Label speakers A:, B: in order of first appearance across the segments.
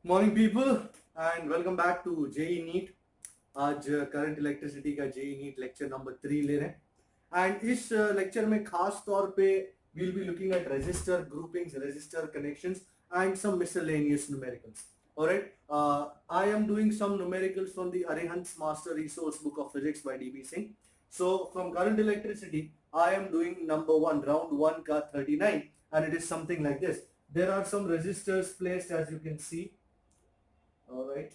A: Morning people and welcome back to JE NEET. आज current electricity का JE NEET lecture number 3 ले रहे हैं एंड इस लेक्चर में खास तौर पे we'll be looking at resistor groupings, resistor connections and some miscellaneous numericals. Alright, I am doing some numericals from the Arihant's Master Resource Book of Physics by D.B. Singh. So from current electricity, I am doing number 1, round 1 ka 39, and it is something like this. There are some resistors placed, as you can see. All right.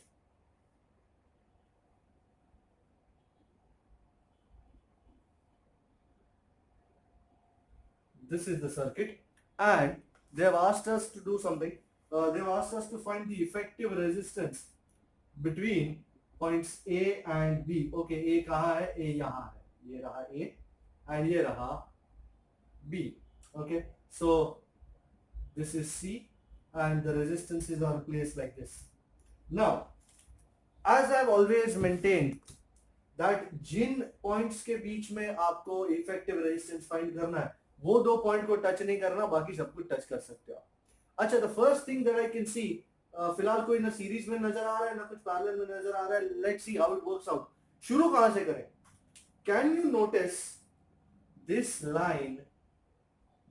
A: This is the circuit, and they have asked us to do something. They have asked us to find the effective resistance between points A and B. Okay, A कहाँ है? A यहाँ है. ये रहा A, and ये रहा B. Okay, so this is C, and the resistances are placed like this. Now, as I've always maintained that जिन points के बीच में आपको इफेक्टिव रेजिस्टेंस फाइंड करना है वो दो पॉइंट को टच नहीं करना, बाकी सब कुछ टच कर सकते हो। अच्छा, the first thing that I can see, फिलहाल कोई ना सीरीज में नजर आ रहा है ना कुछ पैरेलल में नजर आ रहा है। Let's see how it works out. शुरू कहां से करें? Can you notice this line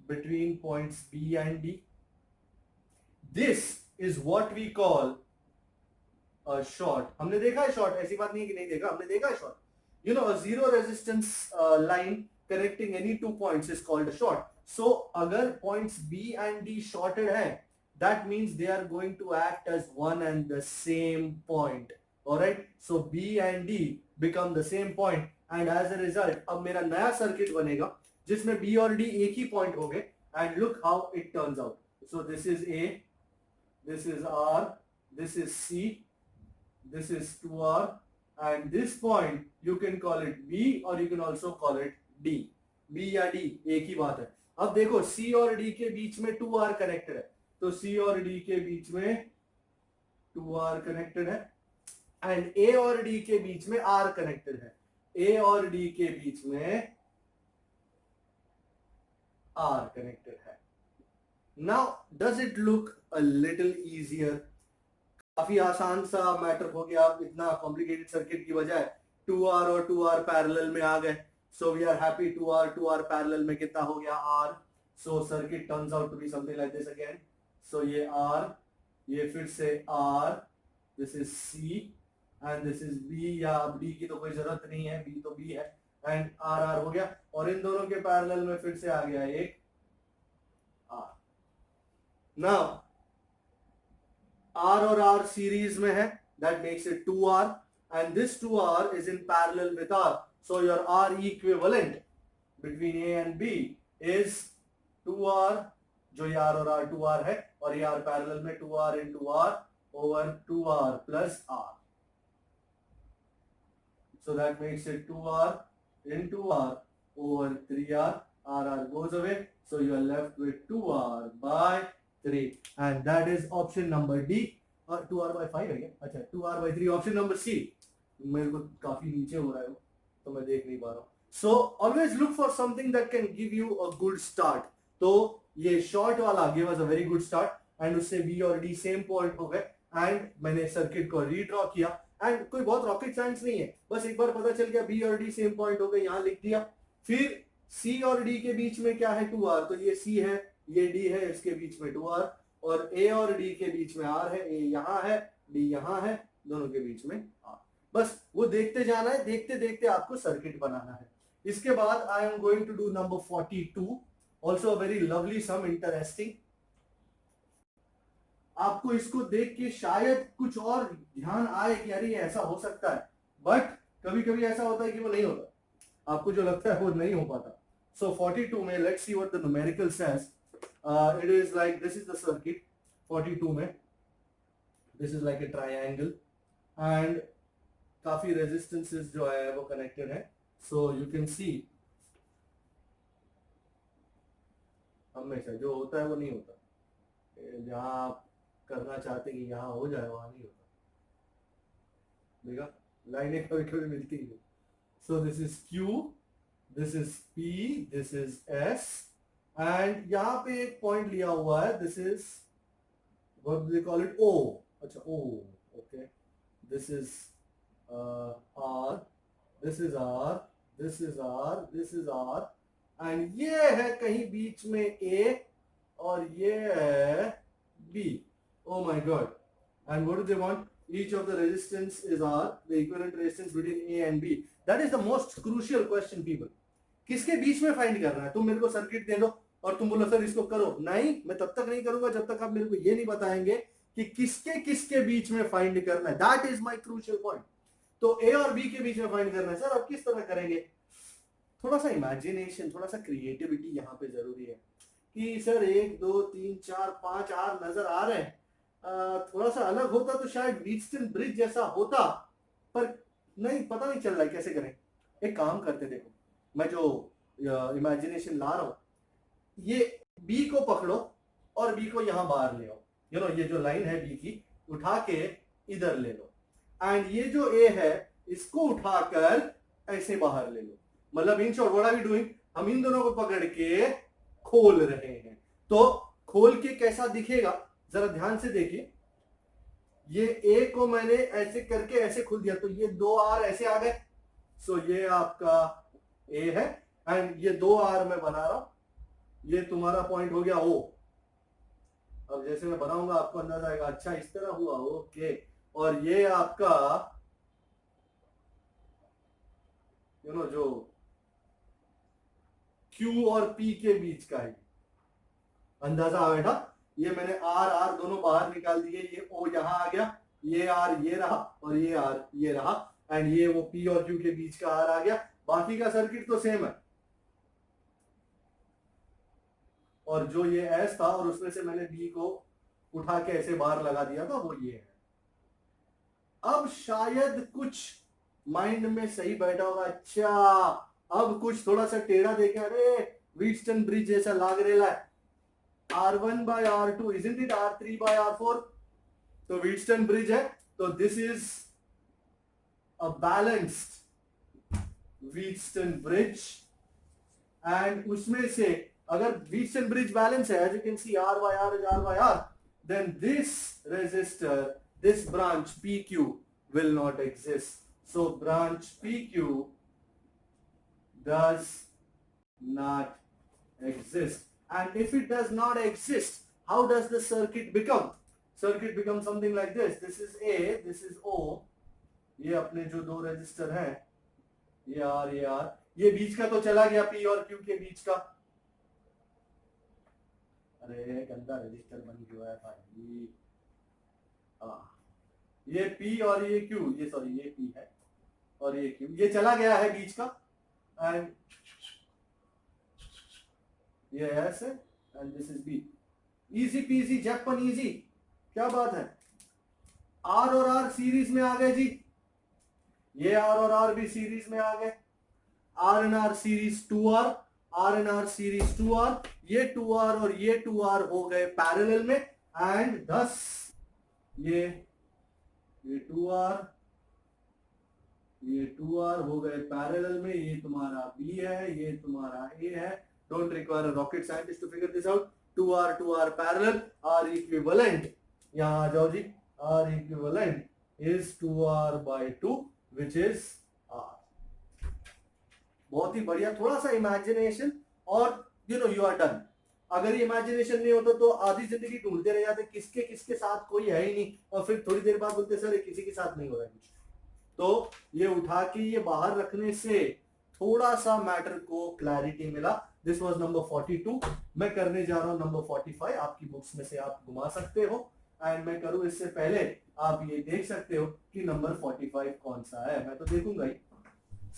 A: between points B and D? This is what we call short. हमने देखा है शॉर्ट, ऐसी बात नहीं है कि नहीं देखा, हमने देखा है short. You know, a zero resistance line connecting any two points is called a short. So अगर points B and D shorted है, that means they are going to act as one and the same point. Alright, so B and D become the same point, and as a result अब मेरा नया circuit बनेगा जिसमें B और D एक ही point होंगे, and look how it turns out. So this is A, this is R, this is C, this is 2R, and this point you can call it B or you can also call it D. B या D एक ही बात है। अब देखो C और D के बीच में 2R कनेक्टेड है, तो C और D के बीच में 2R कनेक्टेड है, एंड A और D के बीच में R कनेक्टेड है। A और D के बीच में R कनेक्टेड है। Now does it look a little easier? काफी आसान सा मैटर हो गया। आप इतना कॉम्प्लिकेटेड सर्किट की बजाय 2R और 2R पैरेलल में आ गए। So we are happy. 2R parallel में कितना हो गया? R. So circuit turns out to be something like this again. So ये R, ये फिर से R, this is C and this is B, या अब D की तो कोई जरूरत नहीं है, B तो B है, एंड R हो गया, और इन दोनों के पैरेलल में फिर से आ गया एक R। नाउ R और R सीरीज में है, that makes it 2R, and this 2R is in parallel with R. So your R equivalent between A and B is 2R, जो ये R और R 2R है, और ये R parallel में 2R into R over 2R plus R. So that makes it 2R into R over 3R. R goes away, so you are left with 2R by 3, and that is option number D. 2R by 5 है क्या? अच्छा, 2R by 3 option number C। मेरे को काफी नीचे हो रहा है वो, तो मैं देख नहीं पा रहा हूँ। So always look for something that can give you a good start. तो ये शॉर्ट वाला give us a very good start, and उससे B और D सेम पॉइंट हो गए, एंड मैंने सर्किट को रीड्रॉ किया, एंड कोई बहुत रॉकेट साइंस नहीं है, बस एक बार पता चल गया B और D सेम पॉइंट हो गए, यहाँ लिख दिया। फिर C और D के बीच में क्या है? 2R, तो ये C है, ये D है, इसके बीच में 2R, और A और D के बीच में R है, A यहाँ है, D यहाँ है, दोनों के बीच में R। बस वो देखते जाना है, देखते देखते आपको सर्किट बनाना है। इसके बाद I am going to do number 42, also a very lovely sum, interesting. आपको इसको देख के शायद कुछ और ध्यान आए कि अरे ये ऐसा हो सकता है, बट कभी कभी ऐसा होता है कि वो नहीं होता, आपको जो लगता है वो नहीं हो पाता। सो 42 में let's see what the numerical says. It is like this is the circuit 42 में, this is like a triangle, and काफी रेजिस्टेंसेस जो है वो कनेक्टेड है। सो यू कैन सी हमेशा जो होता है वो नहीं होता, जहां आप करना चाहते कि यहां हो जाए वहां नहीं होता। देखा, लाइनें कभी कभी मिलती है। So this is Q, this is P, this is S, and यहां पे एक पॉइंट लिया हुआ है, this is what do they call it? O. अच्छा oh okay, this is R, this is R, this is R, this is R and ये है कहीं बीच में ए और ये है B. Oh my god. And what do they want? Each of the resistance is R, the equivalent resistance between A and B. That is the most crucial question, people. किसके बीच में फाइंड करना है? तुम मेरे को सर्किट दे दो और तुम बोलो सर इसको करो. नहीं, मैं तब तक नहीं करूंगा जब तक आप मेरे को ये नहीं बताएंगे कि किसके किसके बीच में फाइंड करना है. That is my crucial point. तो ए और बी के बीच में फाइंड करना है. सर आप किस तरह करेंगे? थोड़ा सा इमेजिनेशन, थोड़ा सा क्रिएटिविटी यहाँ पे जरूरी है कि सर 1 2 3 4 5 आर नजर आ रहे हैं. थोड़ा सा अलग होता तो शायद व्हीटस्टोन ब्रिज जैसा होता, पर नहीं, पता नहीं चल रहा है कैसे करें. एक काम करते, देखो मैं जो इमेजिनेशन ला रहा हूं, ये बी को पकड़ो और बी को यहां बाहर ले आओ. ये जो लाइन है बी की, उठा के इधर ले लो एंड ये जो ए है इसको उठाकर ऐसे बाहर ले लो. मतलब in short what are we doing, हम इन दोनों को पकड़ के खोल रहे हैं. तो खोल के कैसा दिखेगा जरा ध्यान से देखिए. ये ए को मैंने ऐसे करके ऐसे खोल दिया तो ये 2 आर ऐसे आ गए. सो ये आपका ए है एंड ये 2 आर मैं बना रहा हूं. ये तुम्हारा पॉइंट हो गया ओ. अब जैसे मैं बनाऊंगा आपको अंदाजा आएगा, अच्छा इस तरह हुआ, ओके. और ये आपका जो Q और P के बीच का है. अंदाजा आ बैठा. ये मैंने आर आर दोनों बाहर निकाल दिए. ये O यहां आ गया, ये आर ये रहा और ये आर ये रहा एंड ये वो P और Q के बीच का आर आ गया. बाकी का सर्किट तो सेम है. और जो ये S था और उसमें से मैंने B को उठा के ऐसे बाहर लगा दिया था, वो ये है. अब शायद कुछ माइंड में सही बैठा होगा. अच्छा अब कुछ थोड़ा सा टेढ़ा देखे, अरे व्हीटस्टोन ब्रिज जैसा लाग रहा है. R1 by R2, isn't it R3 by R4? तो व्हीटस्टोन ब्रिज है तो this is a balanced Wheatstone bridge and उसमें से अगर व्हीटस्टोन ब्रिज बैलेंस है, as you can see R by R is R by R, then this resistor, this branch PQ will not exist. So branch PQ does not exist. And if it does not exist, how does the circuit become? Circuit becomes something like this. This is A, this is O. ये अपने जो दो resistor हैं, ये R, ये बीच का तो चला गया P और Q के बीच का. अरे गंदा रेजिस्टर बन गया है भाई. ये P और ये Q, ये सॉरी ये P है और ये Q, ये चला गया है बीच का एंड ये S है and this is B. Easy peasy japanesey. क्या बात है. R और R सीरीज में आ गए जी. ये R और R भी सीरीज में आ गए. R and R series 2R, R and R series 2R. ये 2R और ये 2R हो गए पैरेलल में एंड thus ये 2R, ये 2R हो गए पैरेलल में. ये तुम्हारा B है, ये तुम्हारा A है. Don't require a rocket scientist to figure this out. 2R parallel, R equivalent. यहाँ आ जाओ जी. R equivalent is 2R by 2 which is R. बहुत ही बढ़िया. थोड़ा सा इमेजिनेशन और you are done. अगर ये इमेजिनेशन नहीं होता तो आधी जिंदगी ढूंढते रह जाते किसके किसके साथ कोई है ही नहीं और फिर थोड़ी देर बाद बोलते सर किसी के साथ नहीं हो रहा है कुछ. तो ये उठा के ये बाहर रखने से थोड़ा सा मैटर को क्लैरिटी मिला. This was number 42. मैं करने जा रहा हूं नंबर 45. आपकी बुक्स में से आप घुमा सकते हो एंड मैं करूं इससे पहले आप ये देख सकते हो कि नंबर 45 कौन सा है. मैं तो देखूंगा ही.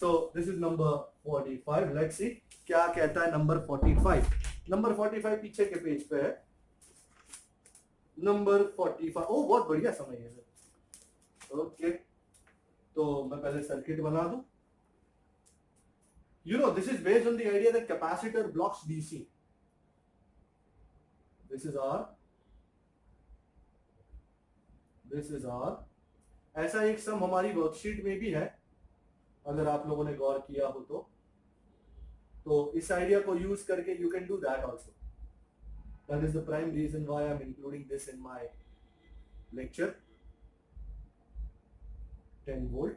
A: So this is number 45. Let's see क्या कहता है नंबर 45. नंबर 45 पीछे के पेज पे है. नंबर 45. ओ बहुत बढ़िया समय है. ओके तो मैं पहले सर्किट बना दूं. This is based on the idea that capacitor blocks DC. This is R. This is R. ऐसा एक सम हमारी वर्कशीट में भी है अगर आप लोगों ने गौर किया हो तो इस आइडिया को यूज करके you can do that also. That is the prime reason why I'm including this in my lecture. 10 volt.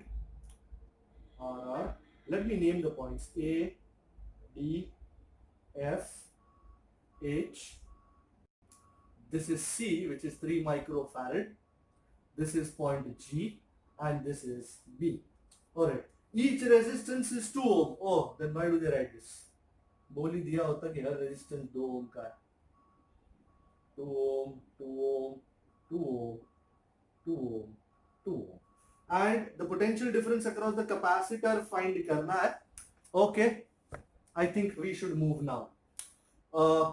A: RR. Let me name the points A, D, F, H. This is C, which is 3 microfarad. This is point G, and this is B. Alright. Each resistance is 2 ohm. Oh, then why do they write this? बोल ही दिया होता कि हर resistance 2 ओम का है. 2 ohm, 2 ohm, 2 ohm, 2 ohm, 2 ohm. And the potential difference across the capacitor find करना है. Okay, I think we should move now.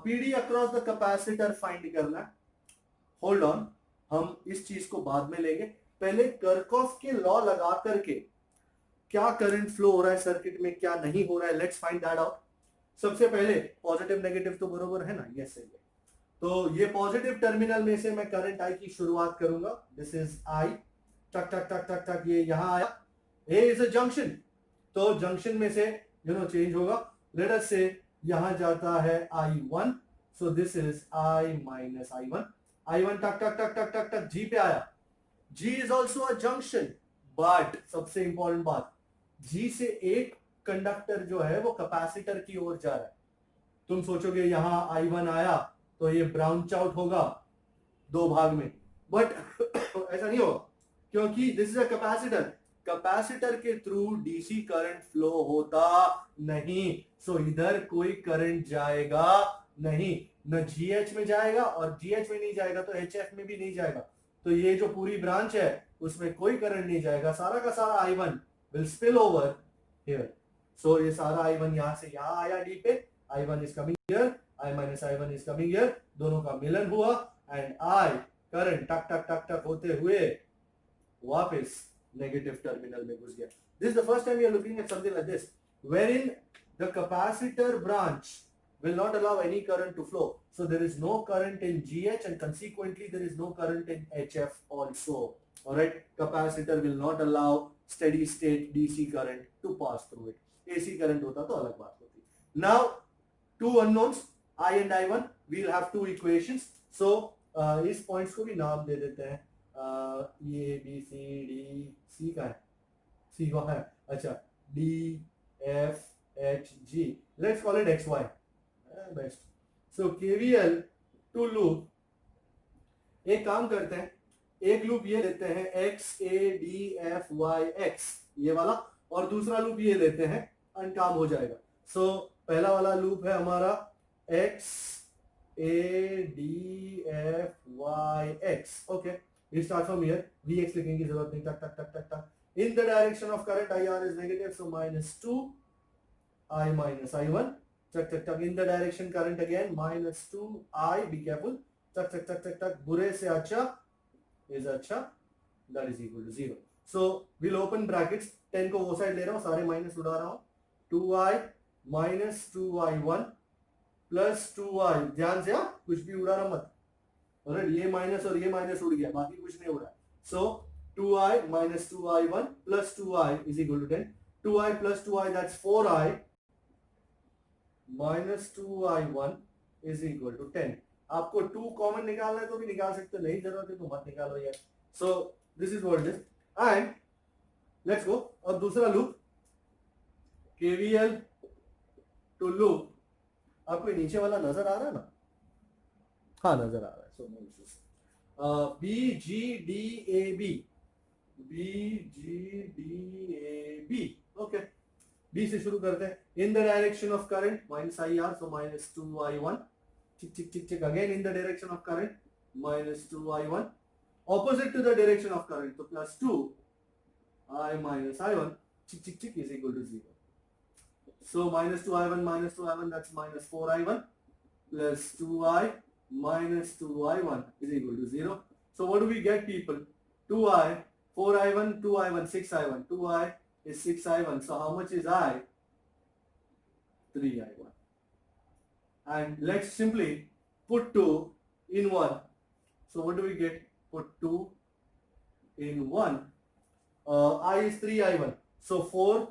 A: PD across the capacitor find करना है. Hold on, हम इस चीज को बाद में लेंगे. पहले कर्कॉफ के लॉ लगा करके क्या करंट फ्लो हो रहा है सर्किट में, क्या नहीं हो रहा है, लेट्स फाइंड दैट आउट. सबसे पहले पॉजिटिव नेगेटिव तो बरोबर है ना, यस है. तो ये पॉजिटिव टर्मिनल में से मैं करंट आई की शुरुआत करूंगा. This is I. टक टक टक टक टक, ये यहां आया. ए इज अ जंक्शन, तो जंक्शन में से चेंज होगा. लेट अस से यहां जाता है I1, so this is I minus I1. I1 टक टक टक टक टक टक G पे आया. G is also a junction, but सबसे इंपॉर्टेंट बात, G से एक कंडक्टर जो है वो कैपेसिटर की ओर जा रहा है. तुम सोचोगे यहां I1 आया तो ये ब्राउन आउट होगा दो भाग में, बट ऐसा नहीं होगा क्योंकि this is a capacitor. Capacitor के थ्रू डीसी करंट फ्लो होता नहीं, सो इधर कोई करंट जाएगा नहीं. न जीएच में जाएगा, और जीएच में नहीं जाएगा तो एचएफ में भी नहीं जाएगा. तो ये जो पूरी ब्रांच है उसमें कोई करंट नहीं जाएगा. सारा का सारा I1 will spill over here. So ये सारा I1 यहां से यहां आया डी पे. I1 is coming here, I minus I1 is coming here. दोनों का मिलन हुआ एंड I करंट टक टक टक टक होते हुए वापस नेगेटिव टर्मिनल में घुस गया. This the first time we are looking at something like this, wherein the capacitor branch will not allow any current to flow. So there is no current in GH and consequently there is no current in HF also. Alright, capacitor will not allow steady state DC current to pass through it. AC current होता तो अलग बात होती. Now two unknowns, I and I1. We'll have two equations. So इस points को भी नाम दे देते हैं. ये B C D, C का है, C का है, अच्छा D F H G. Let's call it XY. Best. So KVL to loop, एक काम करते हैं, एक लूप ये लेते हैं X A D F Y X ये वाला, और दूसरा लूप ये लेते हैं, अनकाम हो जाएगा. So पहला वाला लूप है हमारा X A D F Y X. Okay, we start from here. Vx लिखने की जरूरत नहीं. टक टक टक टक टक. In the direction of current IR is negative, so minus 2 I minus I1. Tuck tuck tuck. In the direction current again minus 2 I. Be careful. Tuck tuck tuck tuck tuck. बुरे से अच्छा is अच्छा. That is equal to 0. So we'll open brackets. 10 को वो side ले रहा हूँ, सारे माइनस उड़ा रहा हूँ. 2I minus 2I1 plus 2I. ध्यान से कुछ भी उड़ा रहा मत. और ये माइनस और ये माइनस उड़ गया, बाकी कुछ नहीं उड़ा. So 2I minus 2I1 plus 2I is equal to 10. 2I plus 2I, that's 4I minus 2I1 is equal to 10. आपको 2 कॉमन निकालना है तो भी निकाल सकते हो, नहीं जरूरत है तो मत निकालो यार. So this is what it is. And let's go. अब दूसरा लूप, KVL to loop. आपको नीचे वाला नजर आ रहा है ना? हाँ नजर आ रहा है. So no issues. B G D A B. B G D A B. Okay. B से शुरू करते हैं. In the direction of current minus IR, so minus 2I1. Tick tick tick tick. Again in the direction of current minus 2I1. Opposite to the direction of current, so plus 2I minus I1. Tick tick tick is equal to 0. So minus 2I1, that's minus 4I1 plus 2I minus 2I1 is equal to 0. So what do we get, people? 2I, 4I1, 2I1, 6I1. 2I is 6I1. So how much is I? 3I1. And let's simply put 2 in 1. So what do we get? Put 2 in 1. I is 3I1. So 4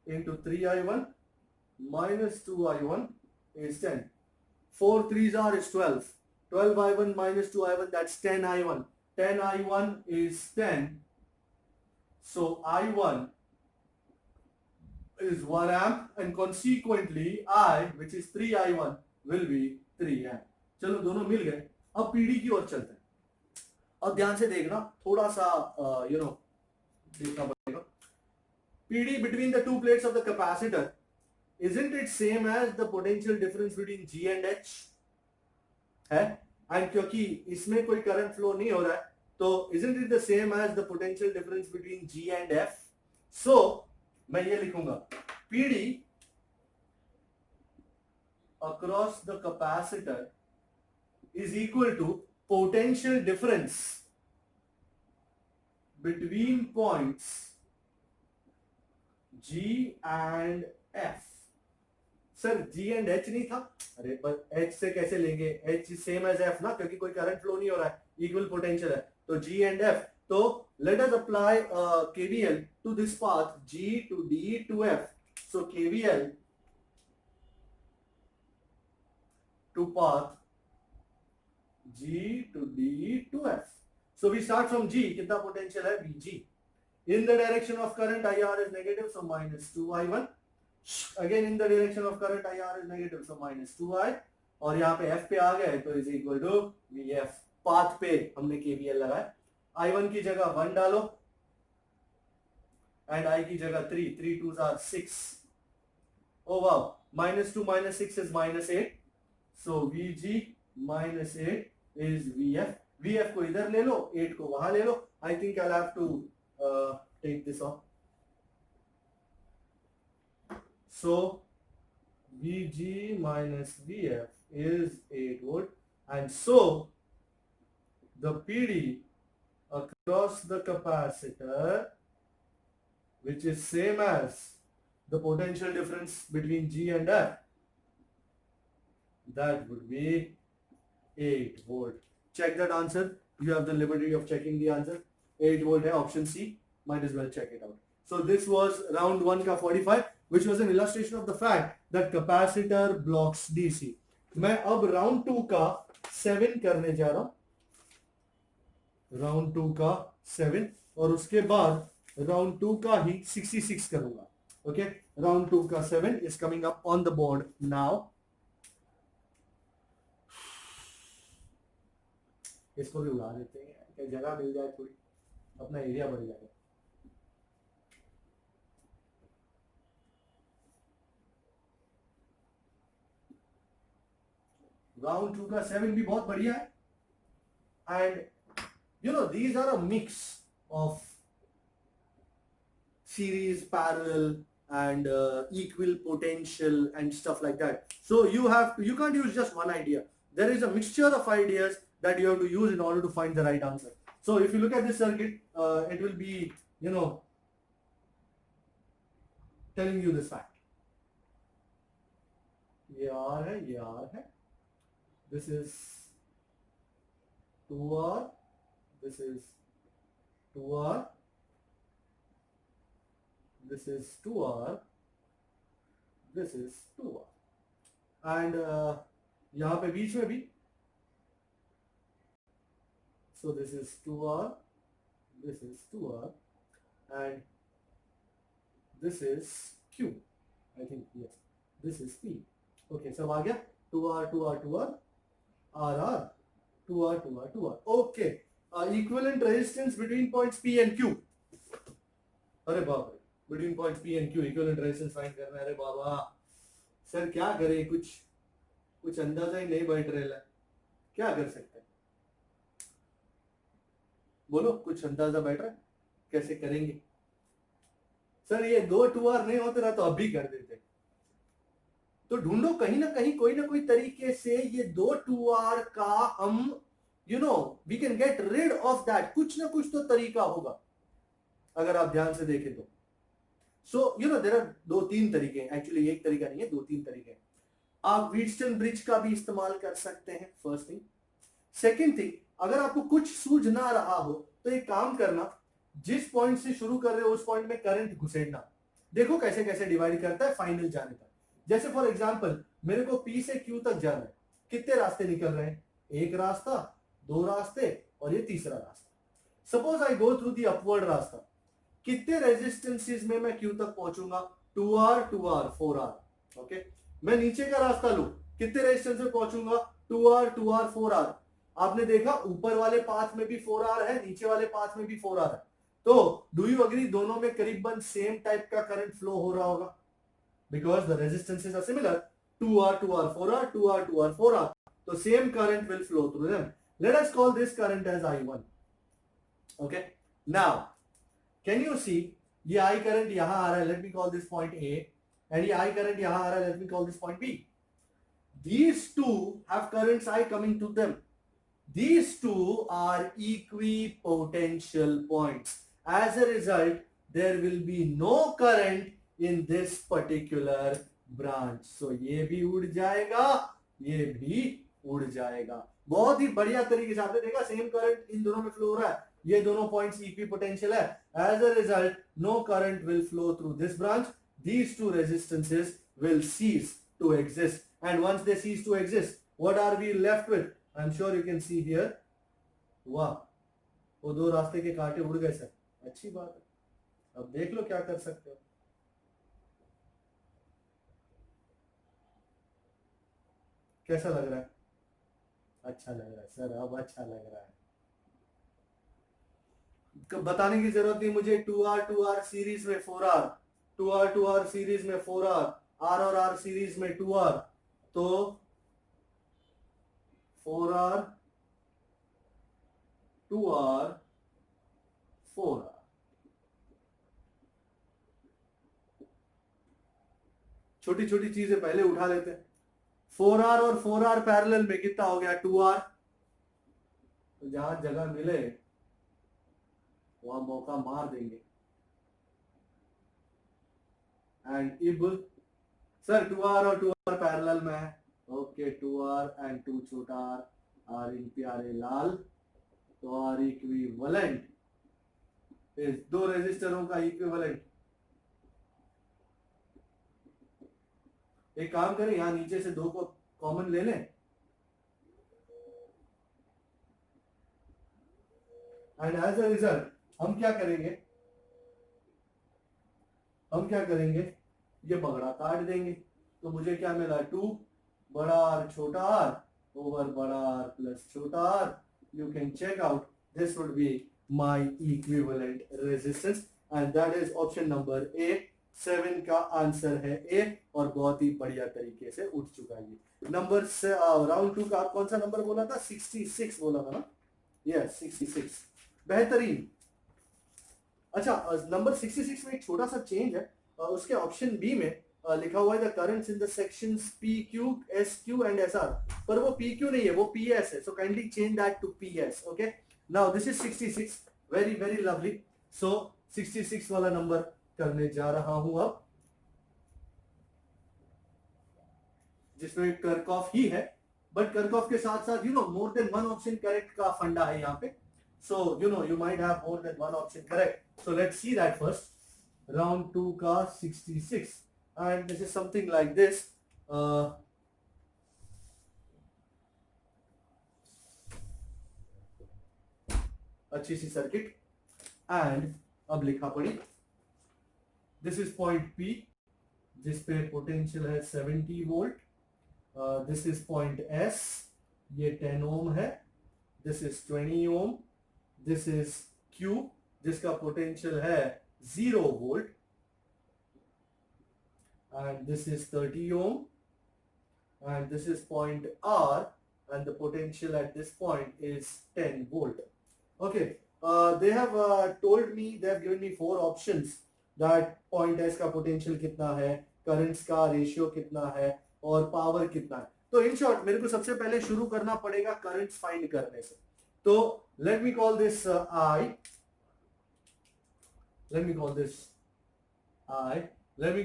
A: into 3I1 minus 2I1 is 10. 4 3s are is 12. 12I1 minus 2I1, that's 10I1. 10I1 is 10 So I1 is 1 amp and consequently I, which is 3I1, will be 3 amp. चलो दोनों मिल गए. अब PD की ओर चलते हैं. अब ध्यान से देखना, थोड़ा सा देखना पड़ेगा. PD between the two plates of the capacitor, isn't it same as the potential difference between G and H? है, एंड क्योंकि इसमें कोई करंट फ्लो नहीं हो रहा है, तो isn't it the same as the potential difference between G and F? So मैं ये लिखूंगा PD across the capacitor is equal to potential difference between points G and F. Sir G and H नहीं था. अरे पर H से कैसे लेंगे? H सेम एज F ना, क्योंकि कोई करंट फ्लो नहीं हो रहा है, इक्वल पोटेंशियल है. तो G एंड F. तो let us apply KVL to this path G to D to F. So KVL to path G to D to F. So we start from G. कितना potential है? VG. In the direction of current IR is negative, so minus 2I1. Again in the direction of current IR is negative, so minus 2I. और यहाँ पे F पे आ गए तो is equal to VF. Path पे हमने KVL लगाया. I1 की जगह 1 डालो and I की जगह 3. 3 2s are 6. Oh wow. Minus 2 minus 6 is minus 8. So VG minus 8 is VF. VF को इधर ले लो, 8 को वहां ले लो. I think I'll have to take this off. So VG minus VF is 8 volt, and so the PD across the capacitor, which is same as the potential difference between G and F, that would be 8 volt. Check that answer. You have the liberty of checking the answer. 8 volt है, option C. Might as well check it out. So this was round 1 का 45, which was an illustration of the fact that capacitor blocks DC. मैं अब round 2 का 7 करने जा रहा हूं. round 2 का 7 और उसके बाद round 2 का ही 66 करूंगा. Okay, round 2 का 7 is coming up on the board now. इसको भी उड़ा देते हैं, क्या जगह मिल जाए थोड़ी, अपना एरिया बढ़ जाएगा. राउंड 2 का 7 भी बहुत बढ़िया है. And you know, these are a mix of series, parallel, and equal potential and stuff like that. So you can't use just one idea. There is a mixture of ideas that you have to use in order to find the right answer. So if you look at this circuit, it will be, you know, telling you this fact. ये R है. This is 2R. This is 2R. This is 2R. This is 2R. And यहाँ पे बीच में भी. So this is 2R. This is 2R. And this is Q. I think yes. This is P. Okay, सब आ गया. 2R, 2R, 2R. RR. 2R, 2R, 2R. Okay. Equivalent resistance between points P and Q. अरे बाप रे, between points P and Q equivalent resistance find करना है. अरे बाबा sir क्या करें, कुछ अंदाजा ही नहीं बैठ रहा है. क्या कर सकते हैं, बोलो, कुछ अंदाजा बैठ रहा है, कैसे करेंगे? सर ये 2 2R नहीं होते ना तो अभी कर देते. तो ढूंढो कहीं ना कहीं कोई ना कोई तरीके से ये 2 2R का हम we can get rid of that. कुछ ना कुछ तो तरीका होगा अगर आप ध्यान से देखें तो. So there are 2-3 तरीके हैं. एक्चुअली एक तरीका नहीं है, 2-3 तरीके हैं. आप व्हीटस्टोन ब्रिज का भी इस्तेमाल कर सकते हैं, फर्स्ट थिंग. सेकेंड थिंग, अगर आपको कुछ सूझ ना रहा हो तो एक काम करना, जिस पॉइंट से शुरू कर रहे हो उस पॉइंट में करंट घुसेड़ना. देखो कैसे कैसे डिवाइड करता है फाइनल जाने तक. जैसे फॉर एग्जांपल मेरे को P से Q तक जाना है. कितने रास्ते निकल रहे हैं? एक रास्ता, 2 रास्ते और ये तीसरा रास्ता. Suppose I go through the upward रास्ता. कितने रेजिस्टेंसेस में मैं Q तक पहुंचूंगा, 2R 2R 4R। ओके, मैं नीचे का रास्ता लूं, कितने रेजिस्टेंस में पहुंचूंगा, 2R 2R 4R। आपने देखा ऊपर वाले पाथ में भी 4R है, नीचे वाले पाथ में भी 4R है, तो डू यू अग्री दोनों में करीबन सेम टाइप का करंट फ्लो हो रहा होगा, because the resistances are similar, 2R 2R 4R 2R 2R 4R, तो same current will flow through them. Let us call this current as I1। Okay, now can you see, ये I current यहां आ रहा है, let me call this point A, and ये I current यहां आ रहा है, let me call this point B। These two have currents I coming to them. These two are equipotential points. As a result, there will be no current in this particular branch. So ये भी उड़ जाएगा, ये भी उड़ जाएगा। बहुत ही बढ़िया तरीके से आपने देखा, सेम करंट इन दोनों में फ्लो हो रहा है, ये दोनों पॉइंट्स इक्विपोटेंशियल है। As a result, no current will flow through this branch. These two resistances will cease to exist. And once they cease to exist, what are we left with? I'm sure you can see here. वाह, वो दो रास्ते के कांटे उड़ गए sir, अच्छी बात है। अब देख लो क्या कर सकते हो। कैसा लग रहा है? अच्छा लग रहा है सर, अब अच्छा लग रहा है। बताने की जरूरत नहीं मुझे, 2R सीरीज में 4R, 2R सीरीज में 4R, R और R सीरीज में 2R, तो 4R 2R 4R। छोटी छोटी चीजें पहले उठा लेते हैं। 4R और 4R पैरेलल में कितना हो गया, 2R। तो जहां जगह मिले वहां मौका मार देंगे। एंड इब सर 2R और 2R पैरेलल में है, ओके, 2R एंड 2 छोटा R इन प्यारे लाल, तो R इक्विवेलेंट इस दो रेजिस्टरों का इक्विवेलेंट। एक काम करें, यहां नीचे से दो को कॉमन ले लें, एंड एज अ रिजल्ट हम क्या करेंगे, ये बगड़ा काट देंगे, तो मुझे क्या मिला, 2 बड़ा R छोटा R ओवर बड़ा R प्लस छोटा R। You can check out, this would be my equivalent resistance, and that is option number A. 7 का आंसर है ए, और बहुत ही बढ़िया तरीके से उठ चुका है। नंबर से राउंड 2 का आप कौन सा नंबर बोला था, 66 बोला था ना, यस 66, बेहतरीन। अच्छा, नंबर 66 में एक छोटा सा चेंज है, उसके ऑप्शन बी में लिखा हुआ है the currents in the sections PQ SQ and SR, पर वो PQ नहीं है, वो PS है, so kindly change that to PS। Okay, now this is 66, very very lovely. So 66 वाला नंबर करने जा रहा हूं अब, जिसमें कर्कॉफ ही है, बट कर्कॉफ के साथ साथ more than one option correct का फंडा है यहाँ पे। So you might have more than one option correct. So let's see that first. Round 2 का 66, and this is something like this. अच्छी सी सर्किट, एंड अब लिखा पड़ी, दिस इज पॉइंट P, जिस पे पोटेंशियल है 70 volt. This is point S, ये 10 ohm है, this is 20 ohm, this is Q, जिसका पोटेंशियल है 0 volt, and this is 30 ohm, and this is point R, and the potential at this point is 10 volt. Okay, they have told me, they have given me 4 options that point S का potential कितना है, currents का ratio कितना है, और power कितना है। तो in short मेरे को सबसे पहले शुरू करना पड़ेगा currents find करने से। तो let me call this I, let me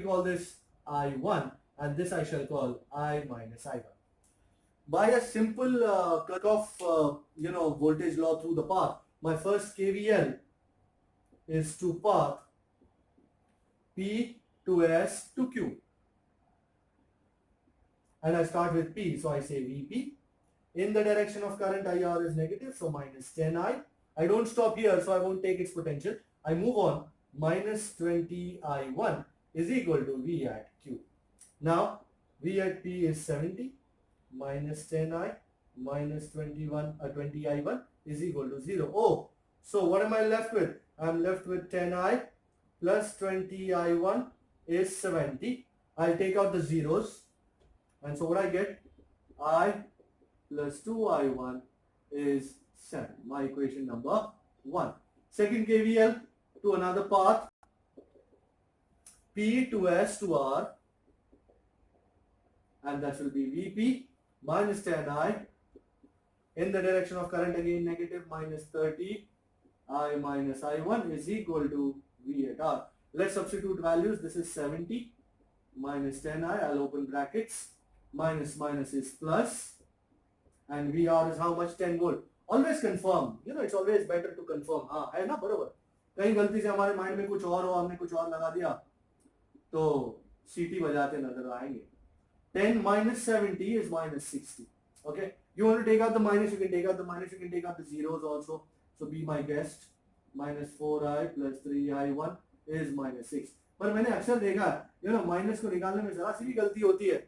A: call this I1, and this I shall call I minus I1. By a simple Kirchhoff voltage law through the path, my first KVL is to path P to S to Q, and I start with P, so I say VP. In the direction of current IR is negative, so minus 10I. I don't stop here, so I won't take its potential. I move on. minus 20I1 is equal to V at Q. Now V at P is 70 minus 10I minus 20I1 is equal to 0. Oh, so what am I left with? I'm left with 10I plus 20I1 is 70. I'll take out the zeros, and so what I get, I plus 2I1 is 7. My equation number 1. Second KVL to another path, P to S to R, and that will be Vp minus 10I in the direction of current, again negative, minus 30 I minus I1 is equal to V at R. Let's substitute values. This is 70 minus 10I, I'll open brackets, minus minus is plus, and VR is how much? 10 volt. Always confirm, it's always better to confirm. हाँ है ना, बरोबर. कहीं गलती से हमारे mind में कुछ और हो, हमने कुछ और लगा दिया तो सीटी बजाते नजर आएंगे. 10 minus 70 is minus 60. Okay, you want to take out the minus, you can take out the minus, you can take out the zeros also. So be my guest. Minus 4I plus 3I1 is minus 6. पर मैंने अक्सर देखा minus को निकालने में जरा सी भी गलती होती है.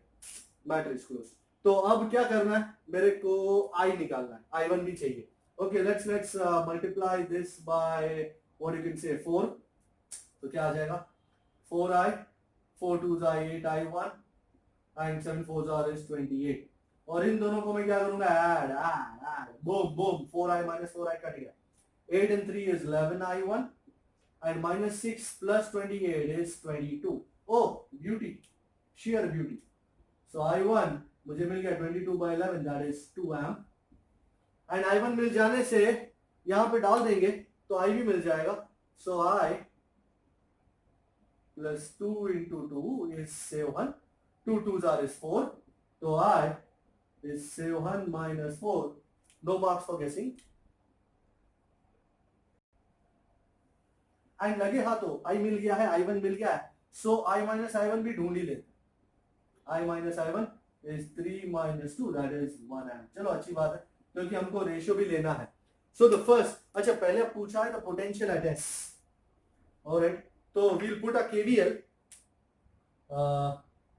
A: Matrix close. तो अब क्या करना है, मेरे को I निकालना है, I1 भी चाहिए. Okay, let's multiply this by what you can say 4. तो क्या आ जाएगा, 4I, 4 2s are 8I1 and 7 4s are is 28. और इन दोनों को मैं क्या करूंगा, add boom boom, 4I minus 4I cut गया. 8 and 3 is 11I1 and minus 6 plus 28 is 22. Oh, beauty, sheer beauty. So I1 मुझे मिल गया 22 by 11, that is 2 amp. And I1 मिल जाने से यहाँ पे डाल देंगे तो I भी मिल जाएगा. So I plus 2 into 2 is 7. 2 2s are is 4. So I is 7 minus 4. No marks for guessing. And लगे हाँ तो I मिल गया है, I1 मिल गया है. So I minus I1 भी ढूंढ ही लेते. I minus I1 is 3 minus 2, that is 1 amp. चलो अच्छी बात है, क्योंकि हमको रेशियो भी लेना है. So the first, अच्छा पहले पूछा है the potential at S. Alright, तो we'll put a KVL.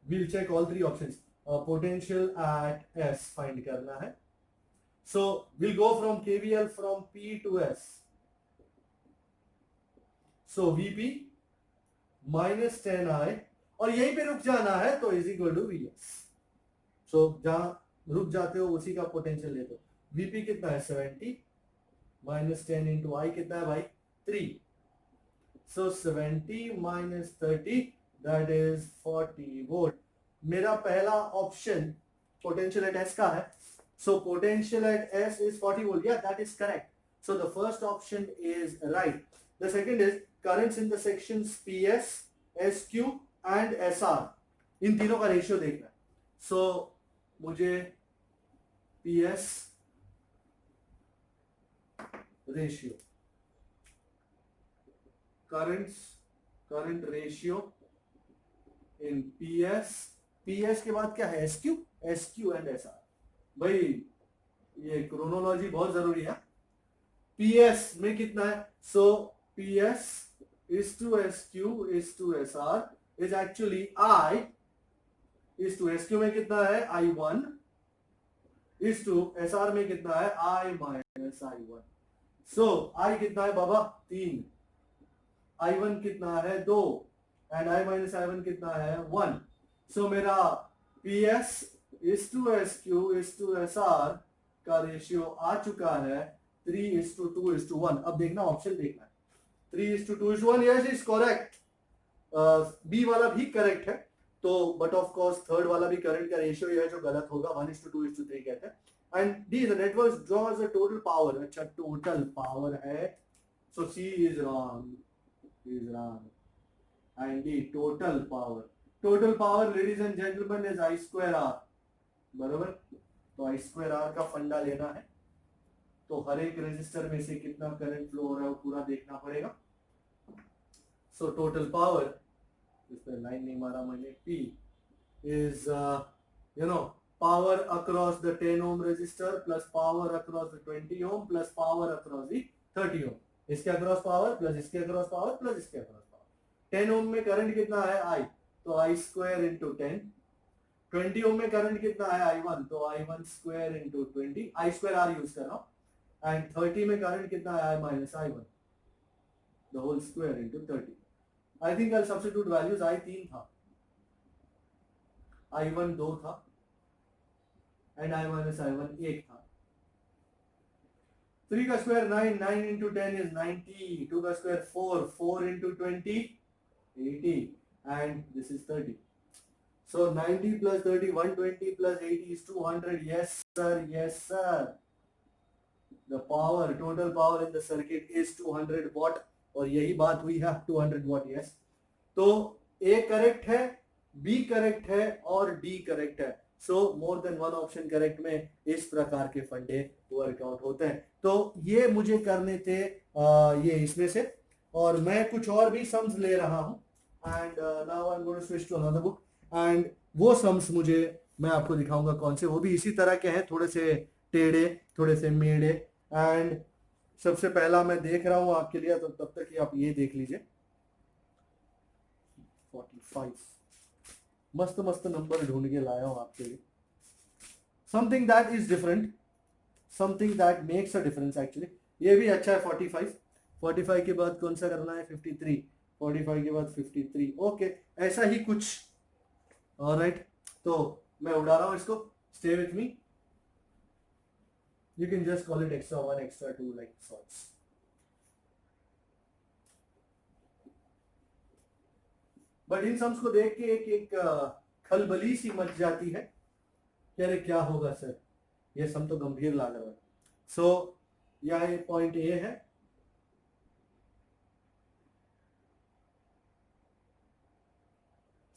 A: We'll check all three options. Potential at S find करना है. So we'll go from KVL from P to S. So Vp minus 10I, और यहीं पे रुक जाना है तो is equal to Vs. So जहां रुक जाते हो उसी का पोटेंशियल ले दो. Vp कितना है, 70 minus 10 into I कितना है भाई, 3. So 70 minus 30, that is 40 volt. मेरा पहला ऑप्शन पोटेंशियल एट S का है. So potential at S is 40 volt. Yeah, that is correct. So the first option is right. The second is currents in the sections PS, SQ and SR. इन तीनों का ratio देखना है. So मुझे PS ratio, current ratio in PS के बाद क्या है, SQ and SR. भाई ये क्रोनोलॉजी बहुत जरूरी है. PS में कितना है, so PS is to SQ is to SR is actually I is to SQ में कितना है, I1 is to SR में कितना है, I minus I1. So I कितना है बाबा, 3. I1 कितना है, 2. and I minus I1 कितना है, 1. So मेरा PS is to SQ is to SR का रेशियो आ चुका है 3 is to 2 is to 1. अब देखना, ऑप्शन देखना है. 3 is to 2 is to 1, yes is correct. B वाला भी करेक्ट है. तो बट ऑफ कोर्स थर्ड वाला भी करंट का रेशियो है जो गलत होगा, 1 is to 2 is to 3 कहते हैं. And D the network draws the total power. अच्छा टोटल पावर है, so C is wrong, and D total power ladies and gentleman is I square R. बराबर, तो I square R का फंडा लेना है. तो हर एक रेजिस्टर में से कितना करंट फ्लो हो रहा है वो पूरा देखना पड़ेगा. सो टोटल पावर, इस पे लाइन नहीं मारा मैंने, P is power across the 10 ohm resistor plus power across the 20 ohm plus power across the 30 ohm. इसके अक्रॉस पावर प्लस इसके अक्रॉस पावर प्लस इसके अक्रॉस पावर। 10 ओम में करंट कितना है आई, तो आई स्क्वायर इंटू 10। 20 ओम में करंट कितना है आई वन, तो I one square into 20, I square R use कर रहा हूं। एंड 30 में करंट कितना है I minus I one the whole square into 30। I think I substitute values, I 3 था, आई वन 2 था and I minus I one 1 था। 3 का स्क्वायर 9, 9 इंटू 10 इज 90, 2 का square 4, 4 into 20 80 and this is 30। So 90 plus 30, 120 plus 80 is 200. Yes sir, yes sir. The power, total power in the circuit is 200 watt. और यही बात हुई है 200 watt. Yes. तो A correct है, B करेक्ट है और D करेक्ट है। So more than one option correct में इस प्रकार के फंडे वर्कआउट होते हैं। तो ये मुझे करने थे ये इसमें से, और मैं कुछ और भी सम्स ले रहा हूँ। And now I'm going to switch to another book. And वो सम्स मुझे मैं आपको दिखाऊंगा कौन से, वो भी इसी तरह के हैं, थोड़े से टेढ़े थोड़े से मेढ़े। एंड सबसे पहला मैं देख रहा हूं आपके लिए, तो तब तक ही आप ये देख लीजिए। 45 मस्त मस्त नंबर ढूंढ के लाया हूं आपके लिए। Something that is different, something that makes a difference actually. ये भी अच्छा है 45। 45 के बाद कौन सा करना है 53, 45 के बाद 53। ओके, ऐसा ही कुछ। ऑलराइट, तो मैं उड़ा रहा हूं इसको, stay with me. You can just call it extra 1, extra 2 like sorts. But इन सम्स को देख के एक एक खलबली सी मच जाती है कि अरे क्या होगा सर, ये सम तो गंभीर लग रहा है। सो यह पॉइंट ए है,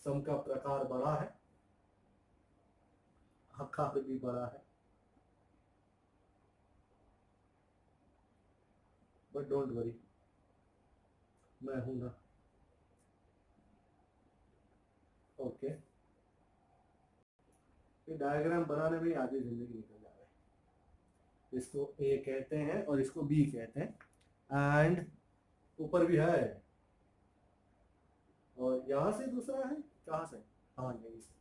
A: सम का प्रकार बड़ा है, आकार भी बड़ा है, बट डोंट वरी, मैं हूं ना। ओके, ये डायग्राम बनाने में आधी जिंदगी निकल जा रहा है। इसको ए कहते हैं और इसको बी कहते हैं, एंड ऊपर भी है, और यहां से दूसरा है, कहां से, हाँ यही से।